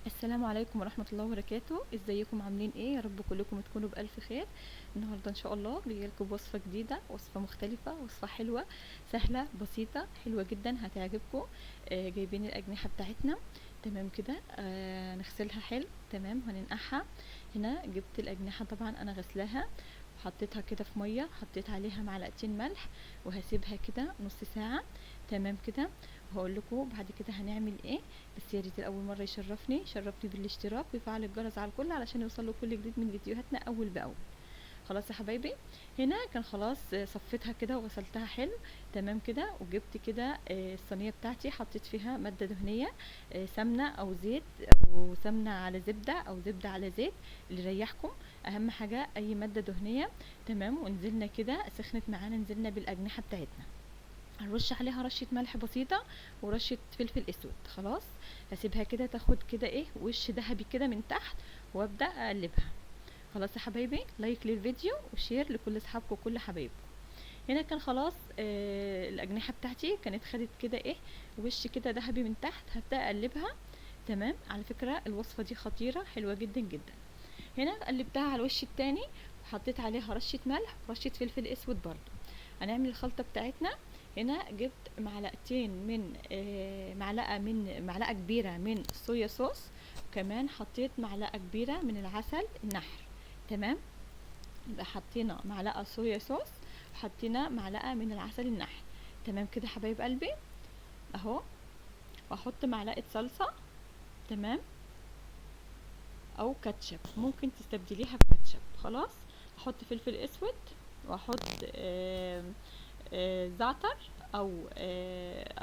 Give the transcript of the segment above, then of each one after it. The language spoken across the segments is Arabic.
السلام عليكم ورحمة الله وبركاته. ازيكم عاملين ايه؟ يا رب كلكم تكونوا بألف خير. النهاردة ان شاء الله جايه لكم بوصفة جديدة، وصفة مختلفة، وصفة حلوة سهلة بسيطة حلوة جدا هتعجبكم. جايبين الأجنحة بتاعتنا. تمام كده. نغسلها حلو. تمام، هننقعها. هنا جبت الأجنحة، طبعا انا غسلاها وحطيتها كده في مية، حطيت عليها معلقتين ملح وهسيبها كده نص ساعة. تمام كده. وهقول لكم بعد كده هنعمل ايه. بس يا ريت الاول مره يشرفني بالاشتراك ويفعل الجرس على الكل علشان يوصله كل جديد من فيديوهاتنا اول باول. خلاص يا حبايبي. هنا كان خلاص صفيتها كده وغسلتها حلو. تمام كده. وجبت كده الصينيه بتاعتي، حطيت فيها ماده دهنيه، سمنه او زيت، او سمنه على زبده، او زبده على زيت، اللي يريحكم. اهم حاجه اي ماده دهنيه. تمام. ونزلنا كده، سخنت معانا، نزلنا بالاجنحه بتاعتنا. هنرش عليها رشة ملح بسيطة ورشة فلفل اسود. خلاص. هسيبها كده تاخد كده ايه وش ذهبي كده من تحت، وابدأ اقلبها. خلاص يا حبايبي، لايك للفيديو وشير لكل اصحابكم وكل حبايبكم. هنا كان خلاص الاجنحة بتاعتي كانت خدت كده ايه وش كده ذهبي من تحت، هبدأ اقلبها. تمام. على فكرة الوصفة دي خطيرة حلوة جدا جدا. هنا قلبتها على الوش التاني، وحطيت عليها رشة ملح ورشة فلفل اسود برضو. هنعمل الخلطة بتاعتنا. هنا جبت معلقتين من معلقة كبيرة من الصويا صوص. وكمان حطيت معلقة كبيرة من العسل النحل. تمام. يبقى حطينا معلقة صويا صوص، وحطينا معلقة من العسل النحل. تمام كده حبايب قلبي. اهو. واحط معلقة صلصة. تمام. او كاتشب، ممكن تستبدليها بكاتشب. خلاص. احط فلفل اسود، واحط زعتر، او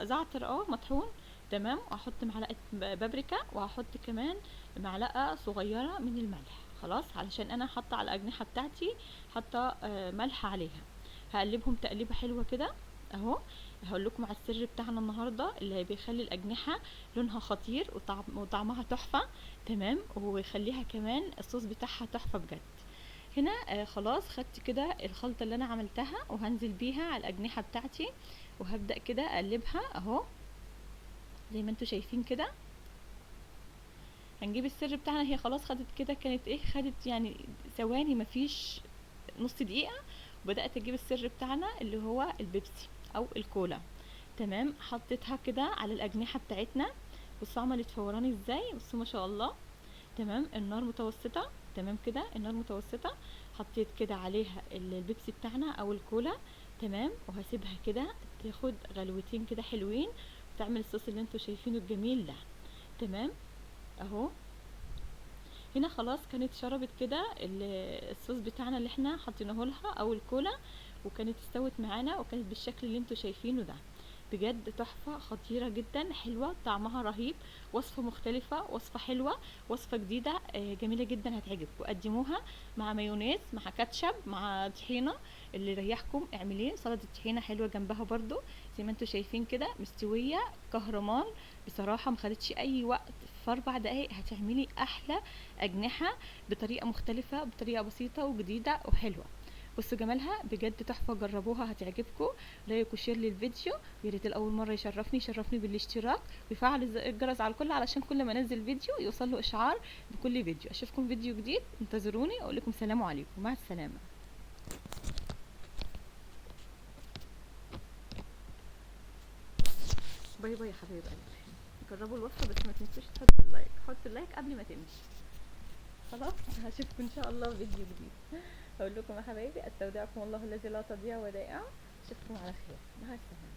زعتر مطحون. تمام. واحط معلقه بابريكا، وهحط كمان معلقه صغيره من الملح. خلاص، علشان انا حاطه على الاجنحه بتاعتي، حاطه ملح عليها. هقلبهم تقليبه حلوه كده. اهو. هقول لكم على السر بتاعنا النهارده اللي بيخلي الاجنحه لونها خطير وطعمها تحفه. تمام. ويخليها كمان الصوص بتاعها تحفه بجد. هنا خلاص خدت كده الخلطة اللي انا عملتها، وهنزل بيها على الاجنحة بتاعتي، وهبدأ كده اقلبها اهو، زي ما انتوا شايفين كده. هنجيب السر بتاعنا. هي خلاص خدت كده، كانت ايه، خدت يعني ثواني، مفيش نص دقيقة. وبدأت اجيب السر بتاعنا اللي هو البيبسي او الكولا. تمام. حطيتها كده على الاجنحة بتاعتنا. بصوا عملت فوران ازاي، بصوا ما شاء الله. تمام. النار متوسطة. تمام كده، النار متوسطة. حطيت كده عليها البيبسي بتاعنا او الكولا. تمام. وهسيبها كده تاخد غلوتين كده حلوين، وتعمل الصوص اللي انتوا شايفينه الجميل ده. تمام. اهو. هنا خلاص كانت شربت كده الصوص بتاعنا اللي احنا حطيناه لها او الكولا، وكانت استوت معانا، وكانت بالشكل اللي انتوا شايفينه ده. بجد تحفة خطيرة جدا، حلوة، طعمها رهيب. وصفة مختلفة، وصفة حلوة، وصفة جديدة جميلة جدا هتعجبكم. قدموها مع مايونيز، مع كاتشب، مع طحينة، اللي يريحكم اعمليه. سلطة طحينة حلوة جنبها برضو، زي ما انتوا شايفين كده مستوية كهرمان. بصراحة مخدتش اي وقت، في 4 دقايق هتعملي احلى اجنحة، بطريقة مختلفة، بطريقة بسيطة وجديدة وحلوة. بصوا جمالها بجد تحفة، جربوها هتعجبكم. لايك وشير للفيديو. ويا ريت الاول مره يشرفني بالاشتراك، ويفعل الجرس على الكل علشان كل ما انزل فيديو يوصل له اشعار بكل فيديو. اشوفكم فيديو جديد، انتظروني. اقول لكم سلام عليكم، مع السلامه. باي باي يا حبايب قلبي. جربوا الوصفه، بس ما تنسوش تحطوا اللايك، حطوا اللايك قبل ما تمشي. خلاص. هشوفكم ان شاء الله في فيديو جديد. اقول لكم يا حبايبي، استودعكم الله الذي لا تضيع ودائعه. اشوفكم على خير، مع السلامه.